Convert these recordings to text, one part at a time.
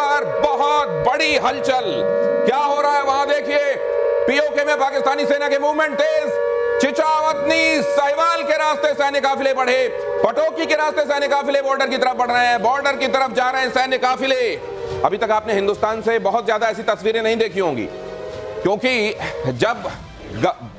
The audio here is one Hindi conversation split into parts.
पर बहुत बड़ी हलचल। क्या हो रहा है वहां देखिए, पीओके में पाकिस्तानी सेना के मूवमेंट तेज, चिचावतनी साहिवाल के रास्ते सैन्य काफिले बढ़े, पटोकी के रास्ते सैन्य काफिले बॉर्डर की तरफ बढ़ रहे हैं, बॉर्डर की तरफ जा रहे हैं सैन्य काफिले। अभी तक आपने हिंदुस्तान से बहुत ज्यादा ऐसी तस्वीरें नहीं देखी होंगी, क्योंकि जब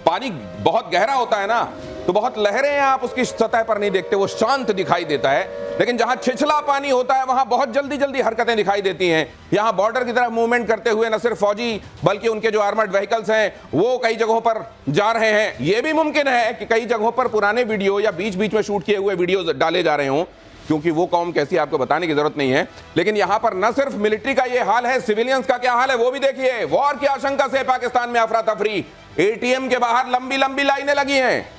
पानी बहुत गहरा होता है ना तो बहुत लहरें आप उसकी सतह पर नहीं देखते, वो शांत दिखाई देता है। लेकिन जहां छिछला पानी होता है वहां बहुत जल्दी जल्दी हरकतें दिखाई देती हैं। यहां बॉर्डर की तरफ मूवमेंट करते हुए न सिर्फ फौजी बल्कि उनके जो आर्मर्ड व्हीकल्स हैं वो कई जगहों पर जा रहे हैं। यह भी मुमकिन है कि कई जगहों पर पुराने वीडियो या बीच बीच में शूट किए हुए वीडियो डाले जा रहे हों, क्योंकि वो कौम कैसी आपको बताने की जरूरत नहीं है। लेकिन यहां पर न सिर्फ मिलिट्री का ये हाल है, सिविलियंस का क्या हाल है वो भी देखिए। वॉर की आशंका से पाकिस्तान में अफरा तफरी, एटीएम के बाहर लंबी लंबी लाइनें लगी हैं।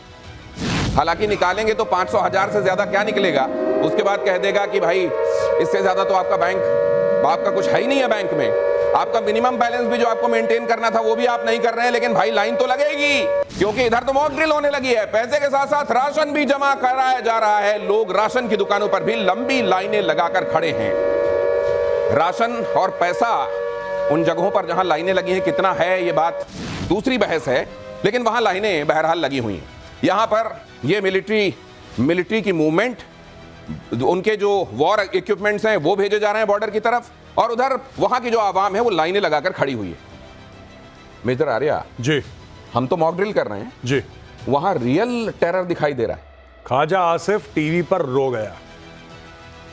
हालांकि निकालेंगे तो 500,000 से ज्यादा क्या निकलेगा, उसके बाद कह देगा कि भाई इससे ज्यादा तो आपका कुछ है ही नहीं है बैंक में, आपका मिनिमम बैलेंस भी जो आपको मेंटेन करना था वो भी आप नहीं कर रहे हैं। लेकिन भाई लाइन तो लगेगी, क्योंकि इधर तो मॉक ड्रिल होने लगी है। पैसे के साथ साथ राशन भी जमा कराया जा रहा है। लोग राशन की दुकानों पर भी लंबी लाइनें लगाकर खड़े हैं। राशन और पैसा उन जगहों पर जहां लाइनें लगी हैं कितना है ये बात दूसरी बहस है, लेकिन वहां लाइनें बहरहाल लगी हुई हैं। यहां पर ये मिलिट्री की मूवमेंट, उनके जो वॉर इक्विपमेंट्स हैं वो भेजे जा रहे हैं बॉर्डर की तरफ, और उधर वहां की जो आवाम है वो लाइनें लगाकर खड़ी हुई है। मेजर आर्या जी, हम तो मॉक ड्रिल कर रहे हैं जी, वहां रियल टेरर दिखाई दे रहा है। ख्वाजा आसिफ टीवी पर रो गया।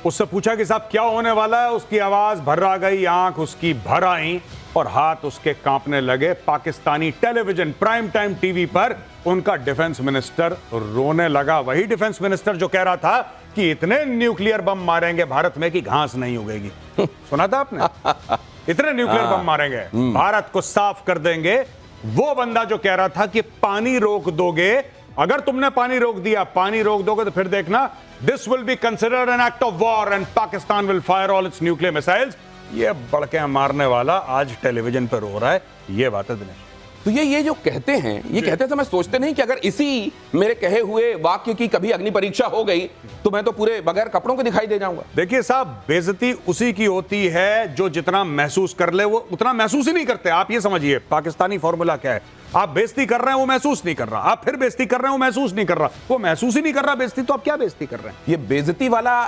उससे पूछा कि साहब क्या होने वाला है, उसकी आवाज भर्रा गई, आंख उसकी भर आई और हाथ उसके कांपने लगे। Pakistani television prime time TV पर उनका डिफेंस मिनिस्टर रोने लगा। वही डिफेंस मिनिस्टर जो कह रहा था कि इतने न्यूक्लियर बम मारेंगे भारत में कि घास नहीं उगेगी। सुना था आपने? इतने न्यूक्लियर बम मारेंगे, भारत को साफ कर देंगे। वो बंदा जो कह रहा था कि पानी रोक दोगे, अगर तुमने पानी रोक दिया, पानी रोक दोगे तो फिर देखना, this will be considered an act of war and Pakistan will fire all it's nuclear missiles. ये बड़के मारने वाला आज टेलीविजन पर रो रहा है। ये बात है दिनेश। तो ये जो कहते हैं, ये कहते समय सोचते नहीं कि अगर इसी मेरे कहे हुए वाक्य की कभी अग्नि परीक्षा हो गई तो मैं तो पूरे बगैर कपड़ों के दिखाई दे जाऊंगा। देखिए साहब, बेइज्जती उसी की होती है जो जितना महसूस कर ले, वो उतना महसूस ही नहीं करते। आप ये समझिए पाकिस्तानी फॉर्मूला क्या है, आप बेइज्जती कर रहे हैं वो महसूस नहीं कर रहा, आप फिर बेइज्जती कर रहे हैं वो महसूस नहीं कर रहा, वो महसूस ही नहीं कर रहा बेइज्जती, तो आप क्या बेइज्जती कर रहे हैं? ये बेइज्जती वाला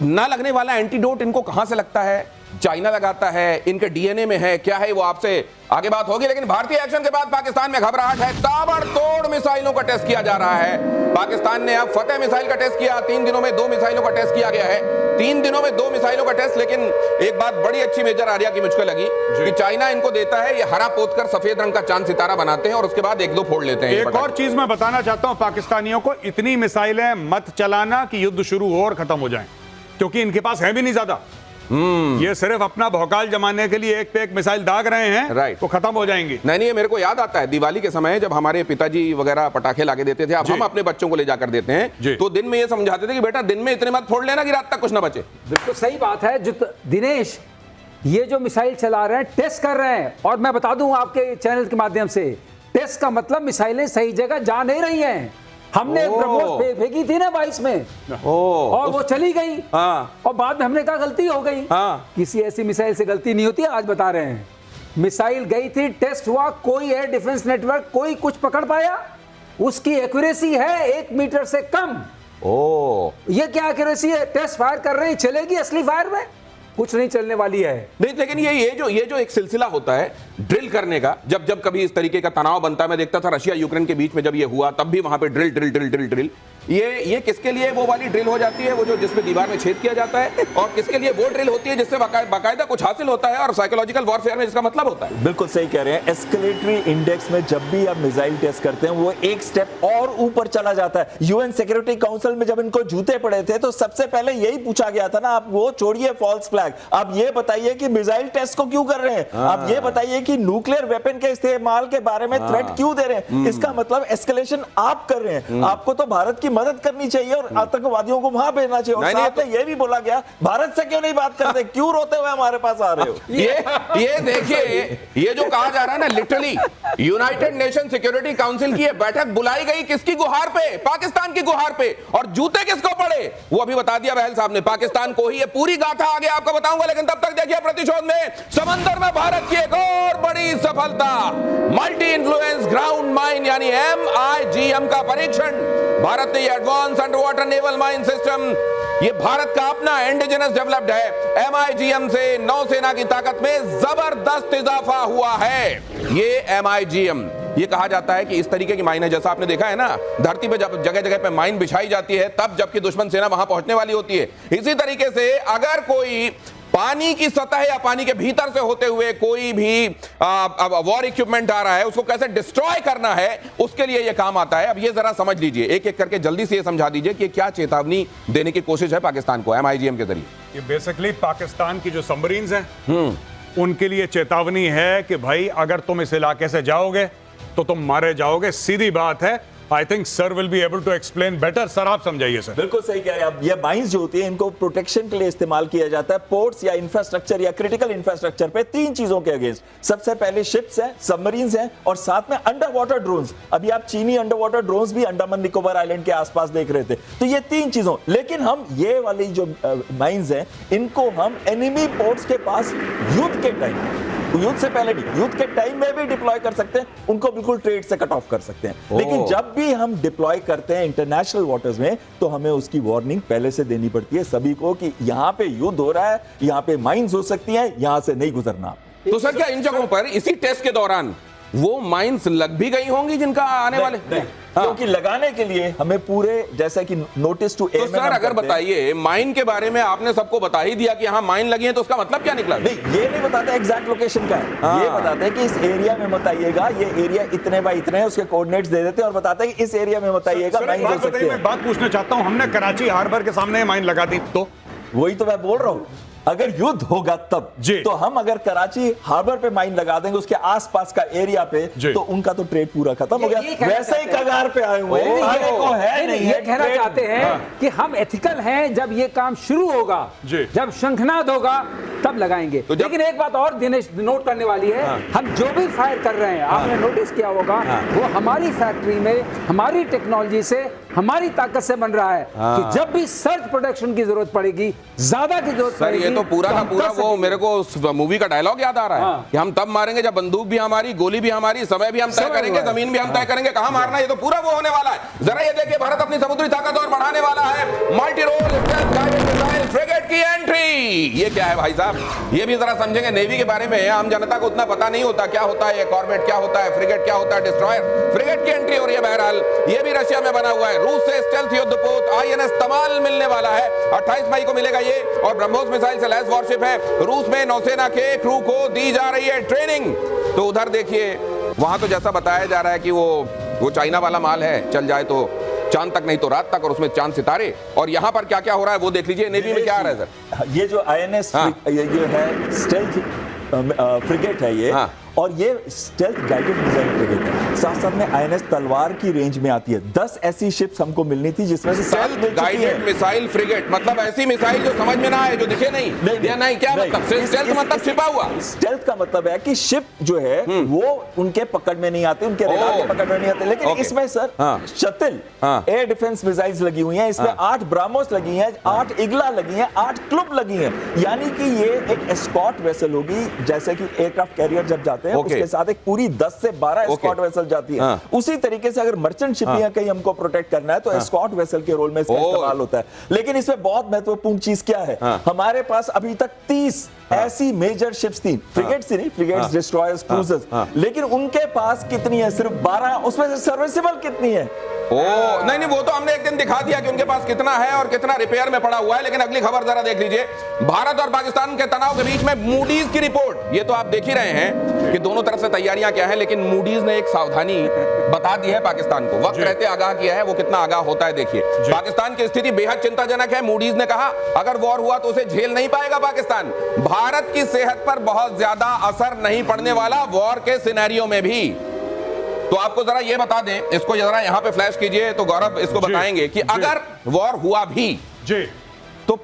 ना लगने वाला एंटीडोट इनको कहां से लगता है? चाइना लगाता है, इनके डीएनए में है, क्या है वो आपसे आगे बात होगी। लेकिन भारतीय एक्शन के बाद पाकिस्तान में घबराहट है। ताबड़तोड़ मिसाइलों का टेस्ट किया जा रहा है। पाकिस्तान ने अब फतेह मिसाइल का टेस्ट किया, 3 दिनों में 2 मिसाइलों का टेस्ट किया गया है। 3 दिनों में 2 मिसाइलों का टेस्ट। लेकिन एक बात बड़ी अच्छी मेजर आर्या की मुझको लगी कि चाइना इनको देता है, ये हरा पोतकर सफेद रंग का चांद सितारा बनाते हैं और उसके बाद 1-2 फोड़ लेते हैं। एक और चीज मैं बताना चाहता हूं पाकिस्तानियों को, इतनी मिसाइलें मत चलाना कि युद्ध शुरू हो और खत्म हो जाए, क्योंकि इनके पास है भी नहीं ज्यादा। ये सिर्फ अपना भौकाल जमाने के लिए एक पे एक मिसाइल दाग रहे हैं, राइट, तो खत्म हो जाएंगी। नहीं, मेरे को याद आता है दिवाली के समय जब हमारे पिताजी वगैरह पटाखे लाके देते थे, अब हम अपने बच्चों को ले जाकर देते हैं, तो दिन में ये समझाते थे कि बेटा दिन में इतने मत फोड़ लेना कि रात तक कुछ ना बचे। बिल्कुल सही बात है। जो दिनेश, ये जो मिसाइल चला रहे हैं, टेस्ट कर रहे हैं, और मैं बता दूं आपके चैनल के माध्यम से, टेस्ट का मतलब मिसाइलें सही जगह जा नहीं रही हैं। हमने ब्रह्मोस फेंकी थी ना 22 में, और वो चली गई, और बाद में हमने कहा गलती हो गई। किसी ऐसी मिसाइल से गलती नहीं होती, आज बता रहे हैं। मिसाइल गई थी, टेस्ट हुआ, कोई एयर डिफेंस नेटवर्क कोई कुछ पकड़ पाया? उसकी एक्यूरेसी है 1 मीटर से कम। ये क्या एक्यूरेसी है? टेस्ट फायर कर रहे हैं, चलेगी असली फायर में? कुछ नहीं चलने वाली है। नहीं, लेकिन ये जो एक सिलसिला होता है ड्रिल करने का, जब कभी इस तरीके का तनाव बनता है, मैं देखता था रशिया यूक्रेन के बीच में जब ये हुआ तब भी वहां पे ड्रिल, ये किसके लिए वो वाली ड्रिल हो जाती है, वो जो जिसमें दीवार में छेद किया जाता है, और किसके लिए वो ड्रिल होती है जिससे बाकायदा कुछ हासिल होता है, और साइकोलॉजिकल वॉरफेयर में इसका मतलब होता है। बिल्कुल सही कह रहे हैं। एस्केलेटरी इंडेक्स में जब भी आप मिसाइल टेस्ट करते हैं वो एक स्टेप और ऊपर चला जाता है। यूएन सिक्योरिटी काउंसिल में जब इनको जूते पड़े थे तो सबसे पहले यही पूछा गया था ना, आप वो छोड़िए फॉल्स फ्लैग, आप ये बताइए कि मिसाइल टेस्ट को क्यों कर रहे हैं, आप ये बताइए कि न्यूक्लियर वेपन के इस्तेमाल के बारे में थ्रेट क्यों दे रहे हैं। इसका मतलब एस्केलेशन आप कर रहे हैं। आपको तो भारत की मदद करनी चाहिए और आतंकवादियों को वहां भेजना चाहिए। और साथ में ये भी बोला गया, भारत से क्यों नहीं बात करते, क्यों रोते हुए हमारे पास आ रहे हो? ये देखिए, ये जो कहा जा रहा है ना, literally United nation security council की ये बैठक बुलाई गई किसकी गुहार पे? पाकिस्तान की गुहार पे। और जूते किसको पड़े वो अभी बता दिया बहल साहब ने, पाकिस्तान को ही। ये पूरी गाथा आगे आपको बताऊंगा, लेकिन तब तक देखिए प्रतिशोध में समंदर में भारत की एक और बड़ी सफलता, मल्टी इन्फ्लुएंस ग्राउंड माइन यानी MIGM का परीक्षण। भारत ने ये advance under water naval mine system, ये भारत का अपना इंडिजिनस डेवलप्ड है। MIGM से नौसेना की ताकत में जबरदस्त इजाफा हुआ है। ये MIGM, ये कहा जाता है कि इस तरीके की माइन है, जैसा आपने देखा है ना धरती पे जब जगह जगह पे माइन बिछाई जाती है तब जबकि दुश्मन सेना वहां पहुंचने वाली होती है। इसी तरीके से अगर कोई पानी की सतह या पानी के भीतर से होते हुए कोई भी वॉर इक्विपमेंट आ रहा है, उसको कैसे डिस्ट्रॉय करना है, उसके लिए यह काम आता है। अब ये जरा समझ लीजिए, एक एक करके जल्दी से ये समझा दीजिए कि क्या चेतावनी देने की कोशिश है पाकिस्तान को MIGM के जरिए। ये बेसिकली पाकिस्तान की जो सबमरीन्स हैं उनके लिए चेतावनी है कि भाई अगर तुम इस इलाके से जाओगे तो तुम मारे जाओगे, सीधी बात है। I think sir will be able to explain better. Sir आप समझाइए सर। बिल्कुल सही कह रहे हैं आप। ये माइंस जो होती है इनको प्रोटेक्शन के लिए इस्तेमाल किया जाता है, पोर्ट्स या इंफ्रास्ट्रक्चर या क्रिटिकल इंफ्रास्ट्रक्चर पे, तीन चीजों के अगेंस्ट। सबसे पहले शिप्स हैं, सबमरीन्स हैं और साथ में अंडर वाटर ड्रोन्स। अभी आप चीनी अंडर वाटर ड्रोन्स भी अंडमान निकोबार आइलैंड के आसपास देख रहे थे। तो ये तीन चीजों, लेकिन हम ये वाली जो माइंस हैं इनको हम एनिमी पोर्ट्स के पास युद्ध के टाइम, युद्ध से पहले नहीं, युद्ध के टाइम में भी डिप्लॉय कर सकते हैं, उनको बिल्कुल ट्रेड से कट ऑफ कर सकते हैं। लेकिन जब भी हम डिप्लॉय करते हैं इंटरनेशनल वाटर्स में तो हमें उसकी वार्निंग पहले से देनी पड़ती है सभी को कि यहां पे युद्ध हो रहा है, यहां पे माइंस हो सकती हैं, यहां से नहीं गुजरना। तो सर क्या इन जगहों पर इसी टेस्ट के दौरान वो माइंस लग भी गई होंगी जिनका आने वाले? क्योंकि लगाने के लिए हमें पूरे जैसा कि नोटिस टू तो सर अगर बताइए, माइन के बारे में आपने सबको बता ही दिया कि यहाँ माइन लगी है, तो उसका मतलब क्या निकला? नहीं, ये नहीं बताते एग्जैक्ट लोकेशन का है। ये बताते हैं कि इस एरिया में बताइएगा, ये एरिया इतने बाय इतने है, उसके कोऑर्डिनेट्स दे देते हैं और बताते हैं कि इस एरिया में बताइएगा माइन हो सकती है। मैं बात पूछना चाहता हूँ, हमने कराची हार्बर के सामने माइन लगा दी तो वही तो मैं बोल रहा हूँ, अगर युद्ध होगा तब तो हम अगर कराची हार्बर पे माइन लगा देंगे उसके आसपास का एरिया पे, तो उनका तो ट्रेड पूरा खत्म हो गया। वैसे ही कगार पे आए हुए हैं। ये कहना चाहते हैं कि हम एथिकल हैं, जब ये काम शुरू होगा, जब शंखनाद होगा तब लगाएंगे। लेकिन एक बात और दिनेश नोट करने वाली है, हम जो भी फायर कर रहे हैं, आपने नोटिस किया होगा, वो हमारी फैक्ट्री में हमारी टेक्नोलॉजी से हमारी ताकत से बन रहा है कि जब भी सर्च प्रोटेक्शन की जरूरत पड़ेगी, ज्यादा की जरूरत पड़ेगी, तो पूरा का पूरा वो मेरे को मूवी का डायलॉग याद आ रहा है कि हम तब मारेंगे जब बंदूक भी हमारी, गोली भी हमारी, समय भी हम तय करेंगे, जमीन भी हम तय करेंगे, कहां मारना, ये तो पूरा वो होने वाला है। जरा ये देखिए, भारत अपनी समुद्री ताकत और बढ़ाने वाला है। Multi role stealth guided missile frigate की एंट्री। ये क्या है भाई साहब, ये भी जरा समझेंगे। नेवी के बारे में आम जनता को उतना पता नहीं होता, क्या होता है ये कॉर्वेट, क्या होता है फ्रिगेट, क्या होता है डिस्ट्रॉयर। फ्रिगेट की एंट्री हो रही है। बहरहाल ये भी रशिया में बना हुआ है। रूस से स्टेल्थ युद्धपोत INS तमाल मिलने वाला है, 28 मई को मिलेगा ये, और ब्रह्मोस मिसाइल से लैस वॉरशिप है। रूस में नौसेना के क्रू को दी जा रही है ट्रेनिंग। तो उधर देखिए, वहां तो जैसा बताया जा रहा है कि वो चाइना वाला माल है, चल जाए तो चांद तक, नहीं तो रात तक, और उसमें चांद सितारे। और यहां पर क्या क्या हो रहा है वो देख लीजिए। नेवी में क्या आ रहा है सर? ये जो INS ये है स्टेल्थ फ्रिगेट है ये, और ये स्टेल्थ गाइडेड मिसाइल फ्रिगेट है। साथ साथ में INS तलवार की रेंज में आती है। 10 ऐसी शिप्स हमको मिलनी थी जिसमें से 7 मिल चुकी है। गाइडेड मिसाइल फ्रिगेट मतलब ऐसी मिसाइल जो समझ में ना आए, जो दिखे नहीं, नहीं क्या मतलब? स्टेल्थ मतलब छिपा हुआ। स्टेल्थ का मतलब है कि शिप जो है वो उनके पकड़ में नहीं आती, उनके रडार के पकड़ में नहीं आते। लेकिन इसमें सर शतिल एयर डिफेंस मिसाइल्स लगी हुई हैं, इसमें 8 ब्राह्मोस लगी हैं, 8 इगला लगी हैं, 8 क्लुप लगी हैं। यानी कि ये एक एस्कॉर्ट वेसल होगी, जैसे कि एयरक्राफ्ट कैरियर जब जाते हैं उसके साथ एक पूरी 10 से 12 एस्कॉर्ट वेसल जाती है। उसी तरीके से अगर मर्चेंट शिपिंग कहीं हमको प्रोटेक्ट करना है तो एस्कॉर्ट वेसल के रोल में इसका इस्तेमाल होता है। लेकिन इसमें बहुत महत्वपूर्ण चीज क्या है, हमारे पास अभी तक 30 ऐसी मेजर शिप्स थी, फ्रिगेट्स ही नहीं, फ्रिगेट्स, डिस्ट्रॉयर्स, क्रूजर्स, लेकिन उनके पास कितनी है? सिर्फ 12। उसमें से सर्विसेबल कितनी है? नहीं, वो तो हमने एक दिन दिखा दिया कि उनके पास कितना है और कितना रिपेयर में पड़ा हुआ है। लेकिन अगली खबर जरा देख लीजिए, भारत और पाकिस्तान के तनाव के बीच में मूडीज की रिपोर्ट। ये तो आप देख ही रहे हैं कि दोनों तरफ से तैयारियां क्या है, लेकिन मूडीज ने एक सावधानी बता दी है पाकिस्तान को, वक्त रहते आगाह किया है। वो कितना आगाह होता है देखिए। पाकिस्तान की स्थिति बेहद चिंताजनक है। मूडीज ने कहा अगर वॉर हुआ तो उसे झेल नहीं पाएगा पाकिस्तान। भारत की सेहत पर बहुत ज्यादा असर नहीं पड़ने वाला वॉर के सिनेरियो में भी। तो आपको जरा ये बता दें, इसको जरा यहां पे फ्लैश कीजिए तो गौरव इसको जी, बताएंगे कि जी। अगर वॉर हुआ भी जी तो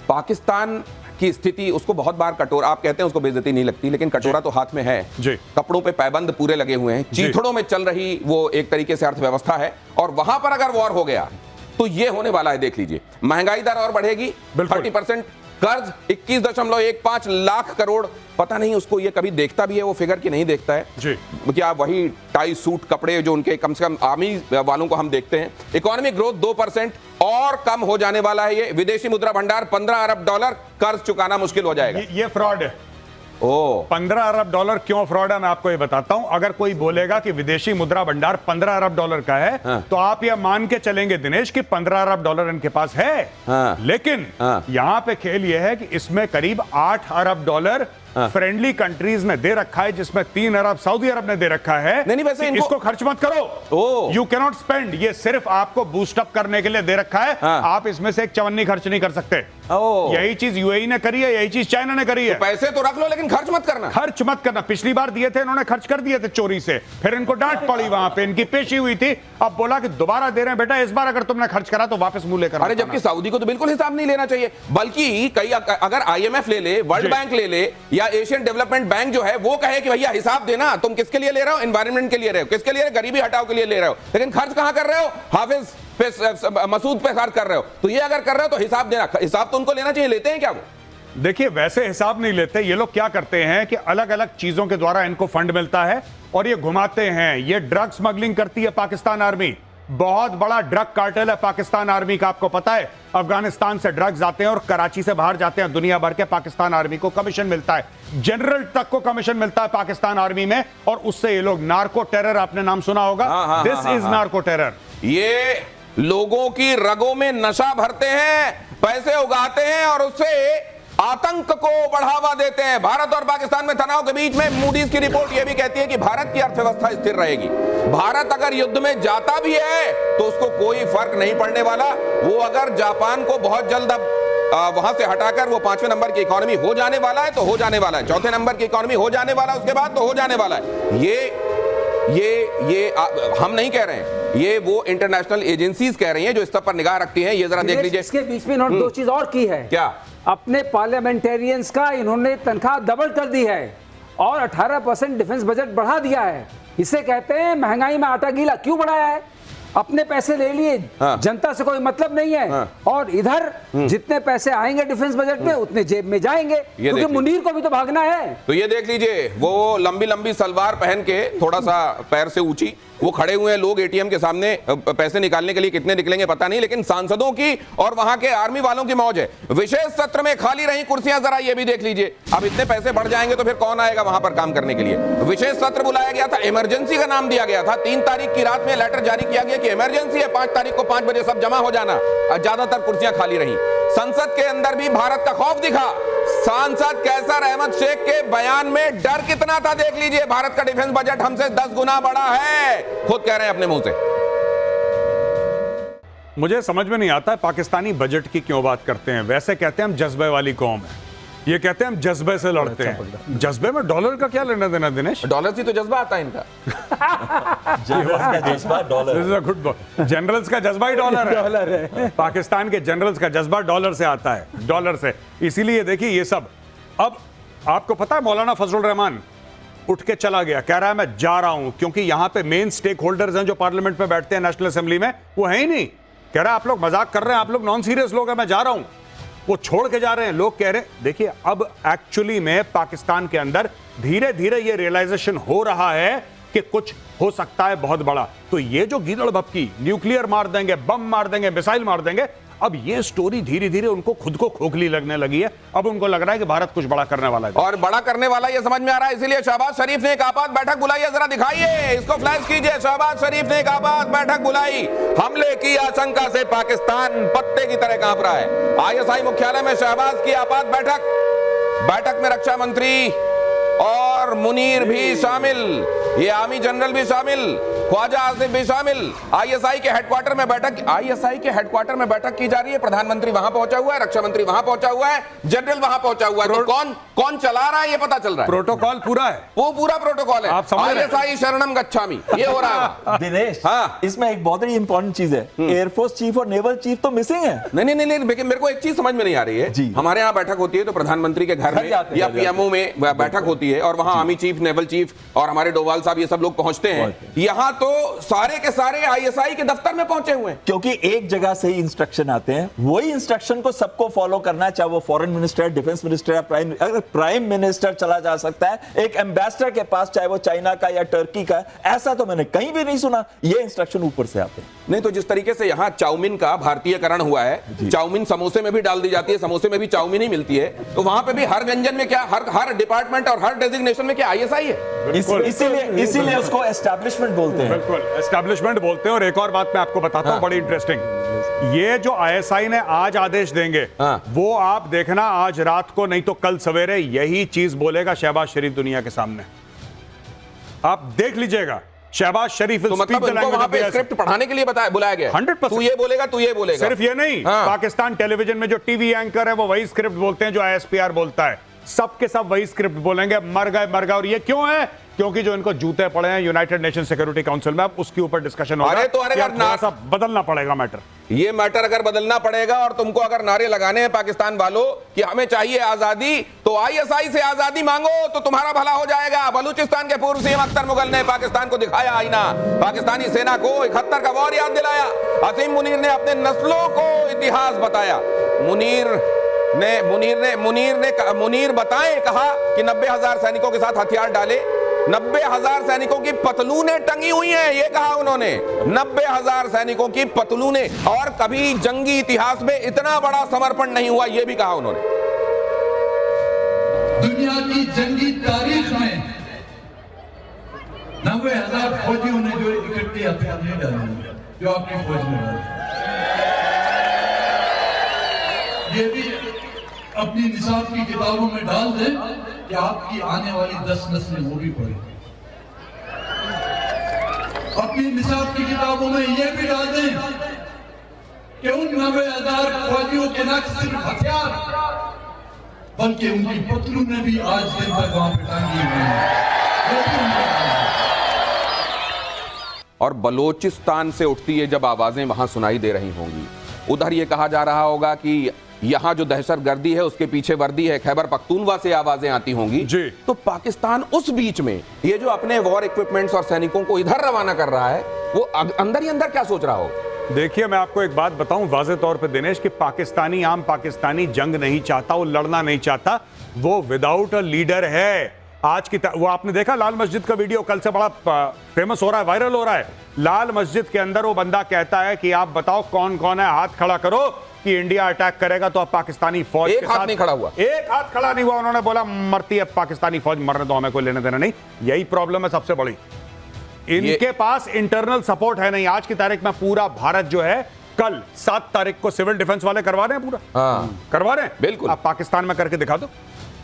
पाकिस्तान की स्थिति, उसको बहुत बार कटोरा, आप कहते हैं उसको बेइज्जती नहीं लगती, लेकिन कटोरा तो हाथ में है जी। कपड़ों पे पाबंद पूरे लगे हुए हैं, चीथड़ों में चल रही वो एक तरीके से अर्थव्यवस्था है, और वहां पर अगर वॉर हो गया तो ये होने वाला है। देख लीजिए, महंगाई दर और बढ़ेगी, 30%, कर्ज 21.15 लाख करोड़, पता नहीं उसको ये कभी देखता भी है वो फिगर कि नहीं देखता है जी। क्या वही टाई सूट कपड़े जो उनके कम से कम आर्मी वालों को हम देखते हैं। इकोनॉमिक ग्रोथ 2% और कम हो जाने वाला है। ये विदेशी मुद्रा भंडार 15 अरब डॉलर, कर्ज चुकाना मुश्किल हो जाएगा। ये फ्रॉड है। ओ 15 अरब डॉलर क्यों फ्रॉड है मैं आपको ये बताता हूं। अगर कोई बोलेगा कि विदेशी मुद्रा भंडार 15 अरब डॉलर का है, हाँ। तो आप ये मान के चलेंगे दिनेश कि 15 अरब डॉलर इनके पास है। हाँ। लेकिन हाँ। यहां पे खेल ये है कि इसमें करीब 8 अरब डॉलर फ्रेंडली कंट्रीज ने दे रखा है, जिसमें 3 अरब सऊदी अरब ने दे रखा है। नहीं, वैसे इनको इसको खर्च मत करो, ओ। You can not spend. ये सिर्फ आपको बूस्ट अप करने के लिए दे रखा है। हाँ। आप इसमें से एक चवन्नी खर्च नहीं कर सकते। ओ। यही चीज यूएई ने करी है, यही चीज चाइना ने करी है। पैसे तो रख लो लेकिन खर्च मत करना। खर्च मत करना। पिछली बार दिए थे इन्होंने, खर्च कर दिए थे चोरी से, फिर इनको डांट पड़ी, वहां पे इनकी पेशी हुई थी। अब बोला कि दोबारा दे रहे हैं बेटा, इस बार अगर तुमने खर्च करा तो वापस मुंह लेकर अरे जबकि सऊदी को तो बिल्कुल हिसाब नहीं लेना चाहिए, बल्कि कई अगर आईएमएफ ले ले, वर्ल्ड जी। बैंक ले ले, या एशियन डेवलपमेंट बैंक जो है वो कहे कि भैया हिसाब देना, तुम किसके लिए ले रहे हो, एनवायरनमेंट के लिए रहे हो, किसके लिए, गरीबी हटाओ के लिए ले रहे हो, लेकिन खर्च कहां कर रहे हो, हाफिज पे, मसूद पे खर्च कर रहे हो। तो ये अगर कर रहे हो तो हिसाब देना, हिसाब तो उनको लेना चाहिए। लेते हैं क्या वो? देखिए, वैसे हिसाब नहीं लेते ये लोग। क्या करते हैं कि अलग अलग चीजों के द्वारा इनको फंड मिलता है और ये घुमाते हैं। ये ड्रग स्मगलिंग करती है पाकिस्तान आर्मी, बहुत बड़ा ड्रग कार्टेल है पाकिस्तान आर्मी का, आपको पता है। अफगानिस्तान से ड्रग्स आते हैं और कराची से बाहर जाते हैं दुनिया भर के। पाकिस्तान आर्मी को कमीशन मिलता है, जनरल तक को कमीशन मिलता है पाकिस्तान आर्मी में, और उससे ये लोग नार्को टेरर, आपने नाम सुना होगा, दिस इज नार्को टेरर। ये लोगों की रगों में नशा भरते हैं, पैसे उगाते हैं और उससे आतंक को बढ़ावा देते हैं। भारत और पाकिस्तान में तनाव के बीच में मूडीज की रिपोर्ट यह भी कहती है कि भारत की अर्थव्यवस्था स्थिर रहेगी। भारत अगर युद्ध में जाता भी है तो उसको कोई फर्क नहीं पड़ने वाला। वो अगर जापान को बहुत जल्द अब वहां से हटाकर वो 5वें नंबर की इकोनॉमी हो जाने वाला है तो हो जाने वाला है, 4थे नंबर की इकोनॉमी हो जाने वाला है उसके बाद तो हो जाने वाला है। ये हम नहीं कह रहे हैं, ये वो इंटरनेशनल एजेंसीज कह रही हैं जो इस पर निगाह रखती हैं। ये जरा देख लीजिए। इसके बीच में इन्होंने दो चीज और की है। क्या? अपने पार्लियामेंटेरियंस का इन्होंने तनख्वाह डबल कर दी है और 18% डिफेंस बजट बढ़ा दिया है। इसे कहते हैं महंगाई में आटा गीला। क्यों बढ़ाया है? अपने पैसे ले लिए, हाँ। जनता से कोई मतलब नहीं है। हाँ। और इधर जितने पैसे आएंगे डिफेंस बजट में उतने जेब में जाएंगे, क्योंकि मुनीर को भी तो भागना है। तो ये देख लीजिए, वो लंबी लंबी सलवार पहन के, थोड़ा सा पैर से ऊंची, वो खड़े हुए हैं लोग एटीएम के सामने। पैसे निकालने के लिए कितने निकलेंगे पता नहीं, लेकिन सांसदों की और वहां के आर्मी वालों की मौज है। विशेष सत्र में खाली रही कुर्सियां जरा ये भी देख लीजिए। अब इतने पैसे बढ़ जाएंगे तो फिर कौन आएगा वहां पर काम करने के लिए। विशेष सत्र बुलाया गया था, इमरजेंसी का नाम दिया गया था। 3 तारीख की रात में लेटर जारी किया गया कि इमरजेंसी है, 5 तारीख को 5 बजे सब जमा हो जाना। ज्यादातर कुर्सियां खाली रही। संसद के अंदर भी भारत का खौफ दिखा। सांसद कैसर अहमद शेख के बयान में डर कितना था देख लीजिए। भारत का डिफेंस बजट हमसे 10 गुना बड़ा है, खुद कह रहे हैं अपने मुंह से। मुझे समझ में नहीं आता है पाकिस्तानी बजट की क्यों बात करते हैं। वैसे कहते हैं हम जज्बे वाली कौम है, ये कहते हैं हम जज्बे से लड़ते हैं। जज्बे में डॉलर का क्या लेना देना दिनेश? डॉलर से तो जज्बा आता है इनका। जज्बा डॉलर, गुड। जनरल्स का जज्बा ही डॉलर है। पाकिस्तान के जनरल्स का जज्बा डॉलर से आता है, डॉलर से। इसीलिए देखिए ये सब। अब आपको पता है मौलाना फजलुर रहमान उठ के चला गया, कह रहा है मैं जा रहा हूं, क्योंकि यहां पे मेन स्टेक होल्डर्स हैं जो पार्लियामेंट में बैठते हैं नेशनल असेंबली में, वो है ही नहीं। कह रहा है आप लोग मजाक कर रहे हैं, आप लोग नॉन सीरियस लोग हैं, मैं जा रहा हूं। वो छोड़ के जा रहे हैं। लोग कह रहे हैं, देखिए अब एक्चुअली में पाकिस्तान के अंदर धीरे धीरे ये रियलाइजेशन हो रहा है कि कुछ हो सकता है बहुत बड़ा। तो ये जो गीदड़ भपकी, न्यूक्लियर मार देंगे, बम मार देंगे, मिसाइल मार देंगे, अब ये स्टोरी धीरे धीरे उनको खुद को खोखली लगने लगी है। अब उनको लग रहा है कि भारत कुछ बड़ा करने वाला है, और बड़ा करने वाला ये समझ में आ रहा है। इसीलिए शहबाज शरीफ ने एक आपात बैठक बुलाई है, जरा दिखाइए, इसको फ्लैश कीजिए। शहबाज शरीफ ने एक आपात बैठक बुलाई। हमले की आशंका से पाकिस्तान पत्ते की तरह कांप रहा है। आईएसआई मुख्यालय में शहबाज की आपात बैठक में रक्षा मंत्री और मुनीर भी शामिल, ये आर्मी जनरल भी शामिल, ख्वाजा आसिफ भी शामिल। आईएसआई के हेडक्वार्टर में बैठक की जा रही है। प्रधानमंत्री वहां पहुंचा हुआ है, रक्षा मंत्री वहां पहुंचा हुआ है, जनरल वहां पहुंचा हुआ है। तो कौन? कौन चला रहा है ये पता चल रहा है। प्रोटोकॉल पूरा है, वो पूरा प्रोटोकॉल है। आप समझ रहे हैं? ISI शरणम गच्छामि ये हो रहा है। दिनेश, हाँ। इसमें एक बहुत ही इंपॉर्टेंट चीज है, एयरफोर्स चीफ और नेवल चीफ तो मिसिंग है। नहीं, लेकिन मेरे को एक चीज समझ में नहीं आ रही है जी। हमारे यहाँ बैठक होती है तो प्रधानमंत्री के घर में जाते हैं, या घर जाते PMO में बैठक होती है और वहां आर्मी चीफ, नेवल चीफ और हमारे डोवाल साहब ये सब लोग पहुंचते हैं। यहाँ तो सारे के सारे ISI के दफ्तर में पहुंचे हुए हैं, क्योंकि एक जगह से ही इंस्ट्रक्शन आते हैं, वही इंस्ट्रक्शन को सबको फॉलो करना है, चाहे वो फॉरेन मिनिस्टर, डिफेंस मिनिस्टर या प्राइम मिनिस्टर चला जा सकता है एक एम्बेसडर के पास, चाहे वो चाइना का या टर्की का। ऐसा तो मैंने कहीं भी नहीं सुना, ये इंस्ट्रक्शन ऊपर से आते हैं। नहीं तो जिस तरीके से यहाँ चाउमीन का भारतीयकरण हुआ है, चाउमीन समोसे में भी डाल दी जाती है, समोसे में भी चाउमीन ही मिलती है, तो वहां पे भी हर व्यंजन में क्या, हर डिपार्टमेंट और हर डेजिग्नेशन में क्या ISI है। इसीलिए उसको एस्टैब्लिशमेंट बोलते हैं। बिल्कुल एस्टैब्लिशमेंट बोलते हैं। और एक और बात मैं आपको बताता हूं, बड़ी इंटरेस्टिंग, ये जो ISI ने आज आदेश देंगे, वो आप देखना आज रात को नहीं तो कल सवेरे यही चीज बोलेगा शहबाज शरीफ दुनिया के सामने, आप देख लीजिएगा। शहबाज शरीफ तो मतलब उनको वहां पे स्क्रिप्ट पढ़ाने के लिए बुलाया गया 100%। तू ये बोलेगा, तू ये बोलेगा। सिर्फ ये नहीं, पाकिस्तान टेलीविजन में जो टीवी एंकर है वो वही स्क्रिप्ट बोलते हैं जो ISPR बोलता है, सबके सब वही स्क्रिप्ट बोलेंगे। मर गए। और ये क्यों है? क्योंकि जो इनको जूते पड़े हैं यूनाइटेड नेशन सिक्योरिटी काउंसिल में, अब उसके ऊपर डिस्कशन होगा। अरे तो थोड़ा सा बदलना पड़ेगा मैटर। ये मैटर अगर बदलना पड़ेगा और तुमको अगर नारे लगाने हैं पाकिस्तान वालों कि हमें चाहिए आजादी, तो ISI से आजादी मांगो तो तुम्हारा भला हो जाएगा। बलूचिस्तान के पूर्व CM अख्तर मुगल ने पाकिस्तान को दिखाया आईना, पाकिस्तानी सेना को 71 का वॉर याद दिलाया। असीम मुनीर ने अपने नस्लों को इतिहास बताया। मुनीर बताएं कहा कि 90,000 सैनिकों के साथ हथियार डाले, 90,000 सैनिकों की पतलूनें टंगी हुई हैं, ये कहा उन्होंने। 90,000 सैनिकों की पतलूनें, और कभी जंगी इतिहास में इतना बड़ा समर्पण नहीं हुआ, ये भी कहा उन्होंने। दुनिया की जंगी तारीख में 90,000 फौजियों ने जो इकट्ठे हथियार नहीं डाले जो आपकी फौज में डाले, ये भी अपनी निसाब की किताबों में डाल दें कि आपकी आने वाली 10 नस्लें वो भी पढ़ें। अपनी निसाब की किताबों में ये भी डाल दें कि उन 90,000 फौजियों के न सिर्फ हथियार बल्कि उनकी पतलूनें भी आज दिन तक वहां पे टांगी हुई हैं। और बलोचिस्तान से उठती है जब आवाजें वहां सुनाई दे रही होंगी, उधर ये कहा जा रहा होगा कि यहां जो दहशतगर्दी है उसके पीछे वर्दी है, खैबर पख्तूनवा से आवाजें आती होंगी जी। तो पाकिस्तान उस बीच में ये जो अपने वॉर इक्विपमेंट्स और सैनिकों को इधर रवाना कर रहा है, वो अंदर ही अंदर क्या सोच रहा होगा? देखिए, मैं आपको एक बात बताऊं वाज़ेह तौर पे दिनेश, कि आम पाकिस्तानी जंग नहीं चाहता, वो लड़ना नहीं चाहता, वो विदाउट अ लीडर है। आज की वो आपने देखा लाल मस्जिद का वीडियो कल से बड़ा फेमस हो रहा है, वायरल हो रहा है। लाल मस्जिद के अंदर वो बंदा कहता है कि आप बताओ कौन कौन है, हाथ खड़ा करो कि इंडिया अटैक करेगा तो अब पाकिस्तानी फौज एक हाथ नहीं खड़ा हुआ, एक हाथ खड़ा नहीं हुआ। उन्होंने बोला मरती है पाकिस्तानी फौज, मरने दो, हमें कोई लेने देना नहीं। यही प्रॉब्लम है सबसे बड़ी, इनके पास इंटरनल सपोर्ट है नहीं। आज की तारीख में पूरा भारत जो है, कल 7 तारीख को सिविल डिफेंस वाले करवा रहे हैं, पूरा करवा रहे हैं। बिल्कुल, आप पाकिस्तान में करके दिखा दो,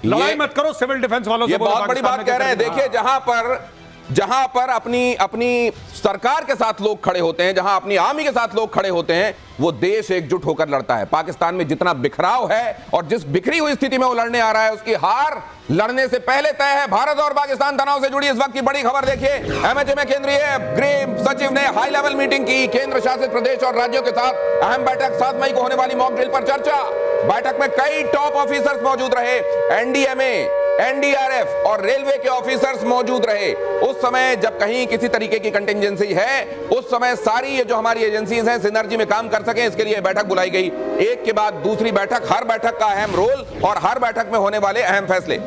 लड़ाई मत करो सिविल डिफेंस वालों से। ये बहुत बड़ी बात कह रहे हैं। देखिए, जहां पर अपनी सरकार के साथ लोग खड़े होते हैं, जहां अपनी आर्मी के साथ लोग खड़े होते हैं, वो देश एकजुट होकर लड़ता है। पाकिस्तान में जितना बिखराव है और जिस बिखरी हुई स्थिति में वो लड़ने आ रहा है, उसकी हार लड़ने से पहले तय है। भारत और पाकिस्तान तनाव से जुड़ी इस वक्त की बड़ी खबर देखिए। MHA में केंद्रीय गृह सचिव ने हाई लेवल मीटिंग की, केंद्र शासित प्रदेश और राज्यों के साथ अहम बैठक, 7 मई को होने वाली मॉक ड्रिल पर चर्चा। बैठक में कई टॉप ऑफिसर्स मौजूद रहे, NDMA, NDRF और रेलवे के ऑफिसर्स मौजूद रहे। उस समय जब कहीं किसी तरीके की कंटिंजेंसी है, उस समय सारी ये जो हमारी एजेंसीज हैं सिनर्जी में काम कर सकें, इसके लिए बैठक बुलाई गई। एक के बाद दूसरी बैठक, हर बैठक का अहम रोल और हर बैठक में होने वाले अहम फैसले।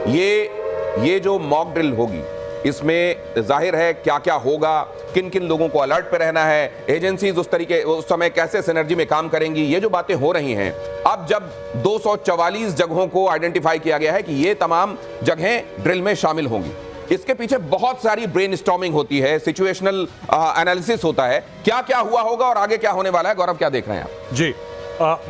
ये जो मॉक ड्रिल होगी, इसमें जाहिर है क्या क्या होगा, किन किन लोगों को अलर्ट पे रहना है, एजेंसीज उस समय कैसे सिनर्जी में काम करेंगी, ये जो बातें हो रही हैं। अब जब 244 जगहों को आइडेंटिफाई किया गया है कि ये तमाम जगहें ड्रिल में शामिल होंगी, इसके पीछे बहुत सारी ब्रेनस्टॉर्मिंग होती है, सिचुएशनल एनालिसिस होता है, क्या क्या हुआ होगा और आगे क्या होने वाला है। गौरव, क्या देख रहे हैं आप? जी,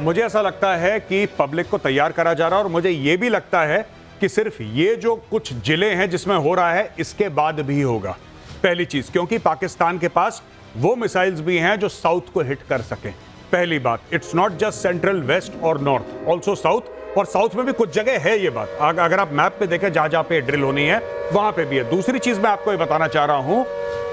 मुझे ऐसा लगता है कि पब्लिक को तैयार करा जा रहा है, और मुझे यह भी लगता है कि सिर्फ ये जो कुछ जिले हैं जिसमें हो रहा है, इसके बाद भी होगा। पहली चीज, क्योंकि पाकिस्तान के पास वो मिसाइल्स भी हैं जो साउथ को हिट कर सकें। पहली बात, it's not just central, west और नॉर्थ, ऑल्सो साउथ। और साउथ में भी कुछ जगह है ये बात। अगर आप मैप पे देखें जहां जहां पे ड्रिल होनी है वहां पे भी है। दूसरी चीज मैं आपको ये बताना चाह रहा हूं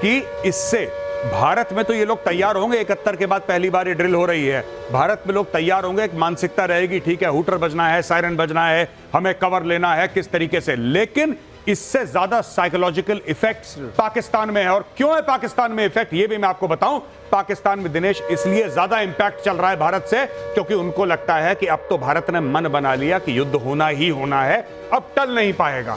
कि इससे भारत में तो ये लोग तैयार होंगे, 71 के बाद पहली बार ये ड्रिल हो रही है, भारत में लोग तैयार होंगे, एक मानसिकता रहेगी, ठीक है हुटर बजना है, सायरन बजना है, हमें कवर लेना है किस तरीके से। लेकिन इससे ज्यादा साइकोलॉजिकल इफेक्ट्स पाकिस्तान में है। और क्यों है पाकिस्तान में इफेक्ट ये भी मैं आपको बताऊं। पाकिस्तान में दिनेश इसलिए ज्यादा इंपैक्ट चल रहा है भारत से क्योंकि उनको लगता है कि अब तो भारत ने मन बना लिया कि युद्ध होना ही होना है, अब टल नहीं पाएगा।